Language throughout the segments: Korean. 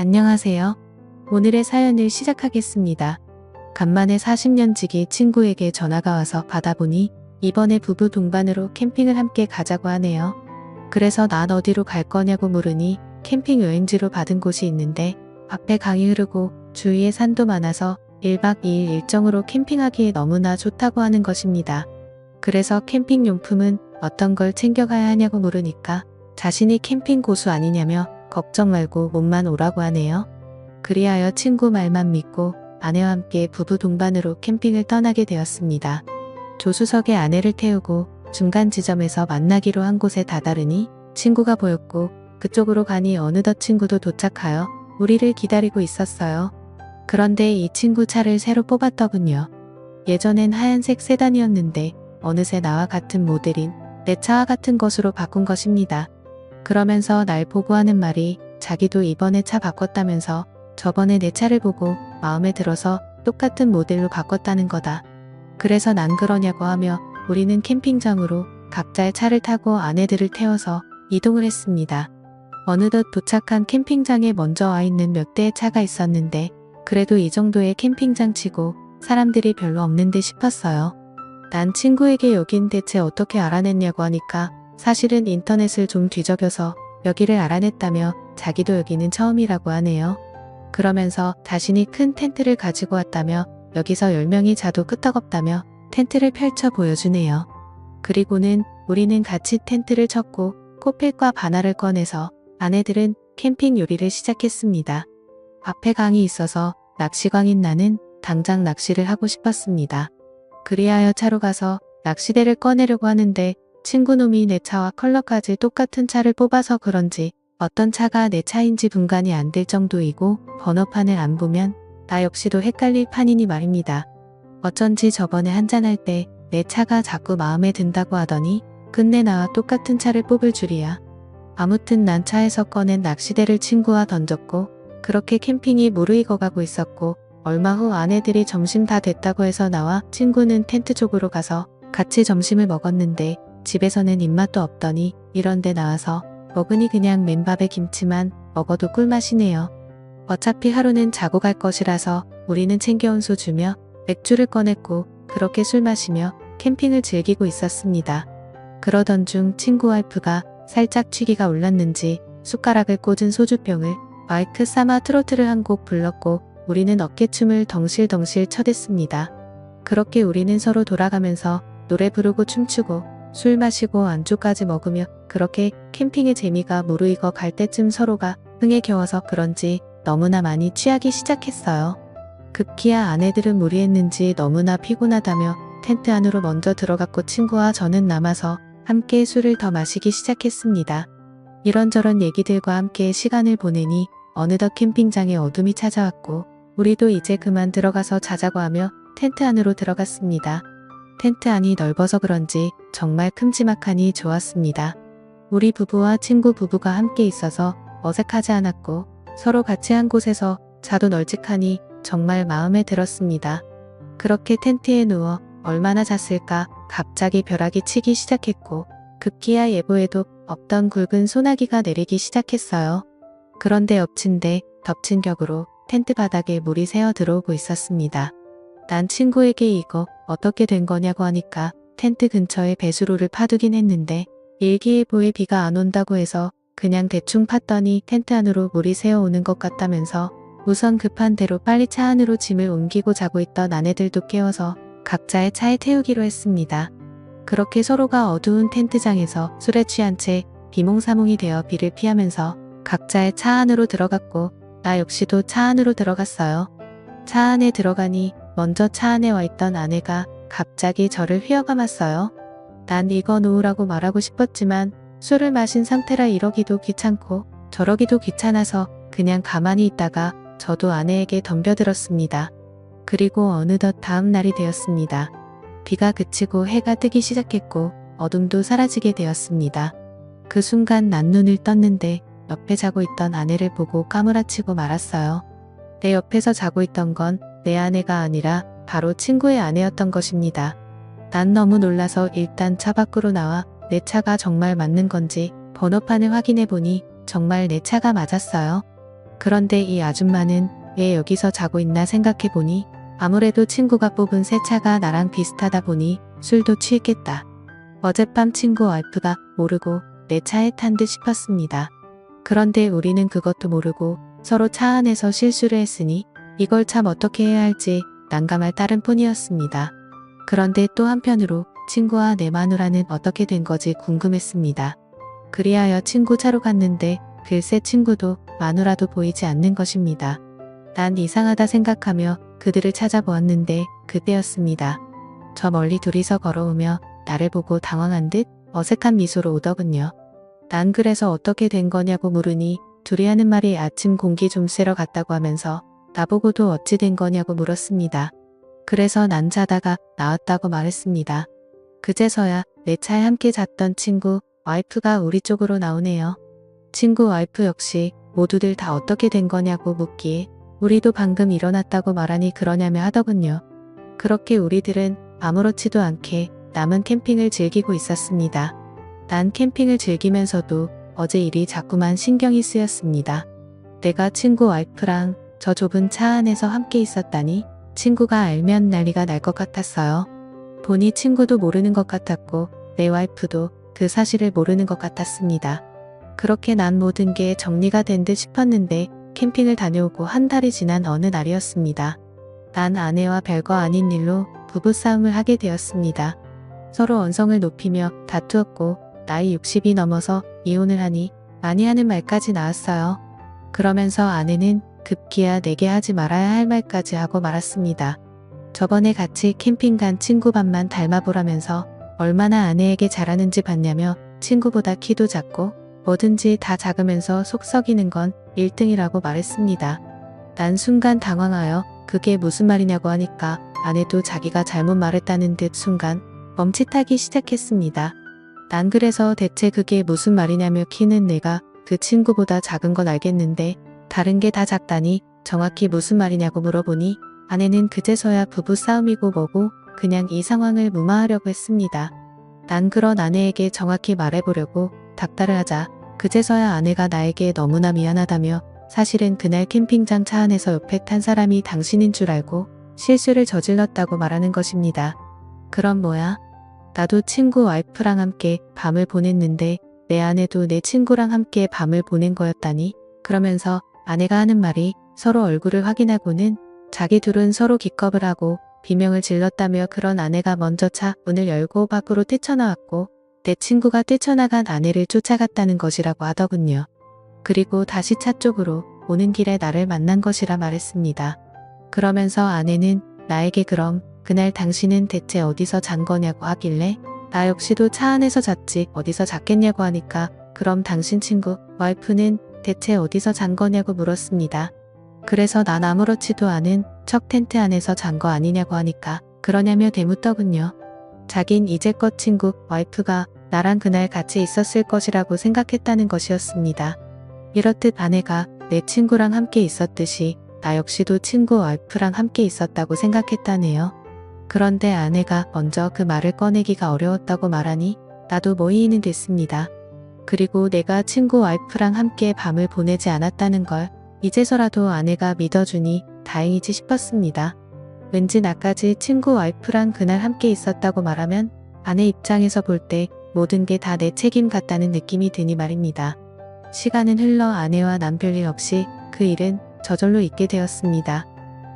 안녕하세요. 오늘의 사연을 시작하겠습니다. 간만에 40년 지기 친구에게 전화가 와서 받아보니 이번에 부부 동반으로 캠핑을 함께 가자고 하네요. 그래서 난 어디로 갈 거냐고 물으니 캠핑 여행지로 받은 곳이 있는데 앞에 강이 흐르고 주위에 산도 많아서 1박 2일 일정으로 캠핑하기에 너무나 좋다고 하는 것입니다. 그래서 캠핑 용품은 어떤 걸 챙겨가야 하냐고 물으니까 자신이 캠핑 고수 아니냐며 걱정 말고 몸만 오라고 하네요. 그리하여 친구 말만 믿고 아내와 함께 부부 동반으로 캠핑을 떠나게 되었습니다. 조수석에 아내를 태우고 중간 지점에서 만나기로 한 곳에 다다르니 친구가 보였고 그쪽으로 가니 어느덧 친구도 도착하여 우리를 기다리고 있었어요. 그런데 이 친구 차를 새로 뽑았더군요. 예전엔 하얀색 세단이었는데 어느새 나와 같은 모델인 내 차와 같은 것으로 바꾼 것입니다. 그러면서 날 보고 하는 말이 자기도 이번에 차 바꿨다면서 저번에 내 차를 보고 마음에 들어서 똑같은 모델로 바꿨다는 거다. 그래서 난 그러냐고 하며 우리는 캠핑장으로 각자의 차를 타고 아내들을 태워서 이동을 했습니다. 어느덧 도착한 캠핑장에 먼저 와 있는 몇 대의 차가 있었는데 그래도 이 정도의 캠핑장 치고 사람들이 별로 없는 듯 싶었어요. 난 친구에게 여긴 대체 어떻게 알아냈냐고 하니까 사실은 인터넷을 좀 뒤적여서 여기를 알아냈다며 자기도 여기는 처음이라고 하네요. 그러면서 자신이 큰 텐트를 가지고 왔다며 여기서 10명이 자도 끄떡없다며 텐트를 펼쳐 보여주네요. 그리고는 우리는 같이 텐트를 쳤고 코펠과 바나를 꺼내서 아내들은 캠핑 요리를 시작했습니다. 앞에 강이 있어서 낚시광인 나는 당장 낚시를 하고 싶었습니다. 그리하여 차로 가서 낚시대를 꺼내려고 하는데 친구놈이 내 차와 컬러까지 똑같은 차를 뽑아서 그런지 어떤 차가 내 차인지 분간이 안 될 정도이고 번호판을 안 보면 나 역시도 헷갈릴 판이니 말입니다. 어쩐지 저번에 한잔할 때 내 차가 자꾸 마음에 든다고 하더니 끝내 나와 똑같은 차를 뽑을 줄이야. 아무튼 난 차에서 꺼낸 낚시대를 친구와 던졌고 그렇게 캠핑이 무르익어가고 있었고 얼마 후 아내들이 점심 다 됐다고 해서 나와 친구는 텐트 쪽으로 가서 같이 점심을 먹었는데 집에서는 입맛도 없더니 이런데 나와서 먹으니 그냥 맨밥에 김치만 먹어도 꿀맛이네요. 어차피 하루는 자고 갈 것이라서 우리는 챙겨온 소주며 맥주를 꺼냈고 그렇게 술 마시며 캠핑을 즐기고 있었습니다. 그러던 중 친구 와이프가 살짝 취기가 올랐는지 숟가락을 꽂은 소주병을 마이크 삼아 트로트를 한 곡 불렀고 우리는 어깨춤을 덩실덩실 쳐댔습니다. 그렇게 우리는 서로 돌아가면서 노래 부르고 춤추고 술 마시고 안주까지 먹으며 그렇게 캠핑의 재미가 무르익어 갈 때쯤 서로가 흥에 겨워서 그런지 너무나 많이 취하기 시작했어요. 급기야 아내들은 무리했는지 너무나 피곤하다며 텐트 안으로 먼저 들어갔고 친구와 저는 남아서 함께 술을 더 마시기 시작했습니다. 이런저런 얘기들과 함께 시간을 보내니 어느덧 캠핑장에 어둠이 찾아왔고 우리도 이제 그만 들어가서 자자고 하며 텐트 안으로 들어갔습니다. 텐트 안이 넓어서 그런지 정말 큼지막하니 좋았습니다. 우리 부부와 친구 부부가 함께 있어서 어색하지 않았고 서로 같이 한 곳에서 자도 널찍하니 정말 마음에 들었습니다. 그렇게 텐트에 누워 얼마나 잤을까 갑자기 벼락이 치기 시작했고 급기야 예보에도 없던 굵은 소나기가 내리기 시작했어요. 그런데 엎친 데 덮친 격으로 텐트 바닥에 물이 새어 들어오고 있었습니다. 난 친구에게 이거 어떻게 된 거냐고 하니까 텐트 근처에 배수로를 파두긴 했는데 일기예보에 비가 안 온다고 해서 그냥 대충 팠더니 텐트 안으로 물이 새어오는 것 같다면서 우선 급한 대로 빨리 차 안으로 짐을 옮기고 자고 있던 아내들도 깨워서 각자의 차에 태우기로 했습니다. 그렇게 서로가 어두운 텐트장에서 술에 취한 채 비몽사몽이 되어 비를 피하면서 각자의 차 안으로 들어갔고 나 역시도 차 안으로 들어갔어요. 차 안에 들어가니 먼저 차 안에 와 있던 아내가 갑자기 저를 휘어감았어요. 난 이거 놓으라고 말하고 싶었지만 술을 마신 상태라 이러기도 귀찮고 저러기도 귀찮아서 그냥 가만히 있다가 저도 아내에게 덤벼들었습니다. 그리고 어느덧 다음 날이 되었습니다. 비가 그치고 해가 뜨기 시작했고 어둠도 사라지게 되었습니다. 그 순간 난 눈을 떴는데 옆에 자고 있던 아내를 보고 까무라치고 말았어요. 내 옆에서 자고 있던 건 내 아내가 아니라 바로 친구의 아내였던 것입니다. 난 너무 놀라서 일단 차 밖으로 나와 내 차가 정말 맞는 건지 번호판을 확인해 보니 정말 내 차가 맞았어요. 그런데 이 아줌마는 왜 여기서 자고 있나 생각해보니 아무래도 친구가 뽑은 새 차가 나랑 비슷하다 보니 술도 취했겠다. 어젯밤 친구 와이프가 모르고 내 차에 탄 듯 싶었습니다. 그런데 우리는 그것도 모르고 서로 차 안에서 실수를 했으니 이걸 참 어떻게 해야 할지 난감할 따름 뿐이었습니다. 그런데 또 한편으로 친구와 내 마누라는 어떻게 된 거지 궁금했습니다. 그리하여 친구 차로 갔는데 글쎄 친구도 마누라도 보이지 않는 것입니다. 난 이상하다 생각하며 그들을 찾아보았는데 그때였습니다. 저 멀리 둘이서 걸어오며 나를 보고 당황한 듯 어색한 미소로 오더군요. 난 그래서 어떻게 된 거냐고 물으니 둘이 하는 말이 아침 공기 좀 쐬러 갔다고 하면서 나보고도 어찌 된 거냐고 물었습니다. 그래서 난 자다가 나왔다고 말했습니다. 그제서야 내 차에 함께 잤던 친구 와이프가 우리 쪽으로 나오네요. 친구 와이프 역시 모두들 다 어떻게 된 거냐고 묻기에 우리도 방금 일어났다고 말하니 그러냐며 하더군요. 그렇게 우리들은 아무렇지도 않게 남은 캠핑을 즐기고 있었습니다. 난 캠핑을 즐기면서도 어제 일이 자꾸만 신경이 쓰였습니다. 내가 친구 와이프랑 저 좁은 차 안에서 함께 있었다니 친구가 알면 난리가 날 것 같았어요. 보니 친구도 모르는 것 같았고 내 와이프도 그 사실을 모르는 것 같았습니다. 그렇게 난 모든 게 정리가 된 듯 싶었는데 캠핑을 다녀오고 한 달이 지난 어느 날이었습니다. 난 아내와 별거 아닌 일로 부부싸움을 하게 되었습니다. 서로 언성을 높이며 다투었고 나이 60이 넘어서 이혼을 하니 많이 하는 말까지 나왔어요. 그러면서 아내는 급기야 내게 하지 말아야 할 말까지 하고 말았습니다. 저번에 같이 캠핑 간 친구 반만 닮아보라면서 얼마나 아내에게 잘하는지 봤냐며 친구보다 키도 작고 뭐든지 다 작으면서 속 썩이는 건 1등이라고 말했습니다. 난 순간 당황하여 그게 무슨 말이냐고 하니까 아내도 자기가 잘못 말했다는 듯 순간 멈칫하기 시작했습니다. 난 그래서 대체 그게 무슨 말이냐며 키는 내가 그 친구보다 작은 건 알겠는데 다른 게 다 작다니 정확히 무슨 말이냐고 물어보니 아내는 그제서야 부부싸움이고 뭐고 그냥 이 상황을 무마하려고 했습니다. 난 그런 아내에게 정확히 말해보려고 닥달을 하자 그제서야 아내가 나에게 너무나 미안하다며 사실은 그날 캠핑장 차 안에서 옆에 탄 사람이 당신인 줄 알고 실수를 저질렀다고 말하는 것입니다. 그럼 뭐야? 나도 친구 와이프랑 함께 밤을 보냈는데 내 아내도 내 친구랑 함께 밤을 보낸 거였다니? 그러면서 아내가 하는 말이 서로 얼굴을 확인하고는 자기 둘은 서로 기겁을 하고 비명을 질렀다며 그런 아내가 먼저 차 문을 열고 밖으로 뛰쳐나왔고 내 친구가 뛰쳐나간 아내를 쫓아갔다는 것이라고 하더군요. 그리고 다시 차 쪽으로 오는 길에 나를 만난 것이라 말했습니다. 그러면서 아내는 나에게 그럼 그날 당신은 대체 어디서 잔 거냐고 하길래 나 역시도 차 안에서 잤지 어디서 잤겠냐고 하니까 그럼 당신 친구 와이프는 대체 어디서 잔 거냐고 물었습니다. 그래서 난 아무렇지도 않은 척 텐트 안에서 잔 거 아니냐고 하니까 그러냐며 대묻더군요. 자긴 이제껏 친구 와이프가 나랑 그날 같이 있었을 것이라고 생각했다는 것이었습니다. 이렇듯 아내가 내 친구랑 함께 있었듯이 나 역시도 친구 와이프랑 함께 있었다고 생각했다네요. 그런데 아내가 먼저 그 말을 꺼내기가 어려웠다고 말하니 나도 모이는 됐습니다. 그리고 내가 친구 와이프랑 함께 밤을 보내지 않았다는 걸 이제서라도 아내가 믿어주니 다행이지 싶었습니다. 왠지 나까지 친구 와이프랑 그날 함께 있었다고 말하면 아내 입장에서 볼 때 모든 게 다 내 책임 같다는 느낌이 드니 말입니다. 시간은 흘러 아내와 난 별일 없이 그 일은 저절로 잊게 되었습니다.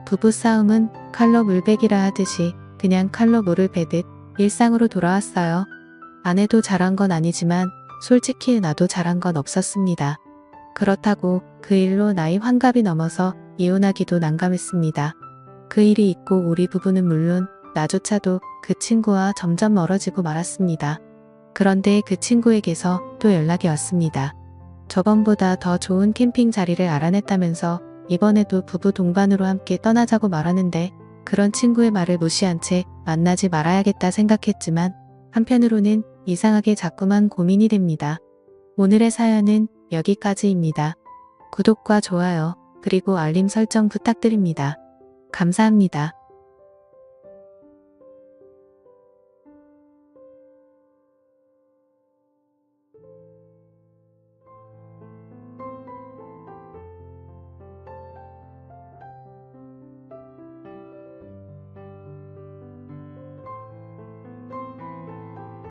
부부싸움은 칼로 물베기라 하듯이 그냥 칼로 물을 베듯 일상으로 돌아왔어요. 아내도 잘한 건 아니지만 솔직히 나도 잘한 건 없었습니다. 그렇다고 그 일로 나이 환갑이 넘어서 이혼하기도 난감했습니다. 그 일이 있고 우리 부부는 물론 나조차도 그 친구와 점점 멀어지고 말았습니다. 그런데 그 친구에게서 또 연락이 왔습니다. 저번보다 더 좋은 캠핑 자리를 알아냈다면서 이번에도 부부 동반으로 함께 떠나자고 말하는데 그런 친구의 말을 무시한 채 만나지 말아야겠다 생각했지만 한편으로는 이상하게 자꾸만 고민이 됩니다. 오늘의 사연은 여기까지입니다. 구독과 좋아요 그리고 알림 설정 부탁드립니다. 감사합니다.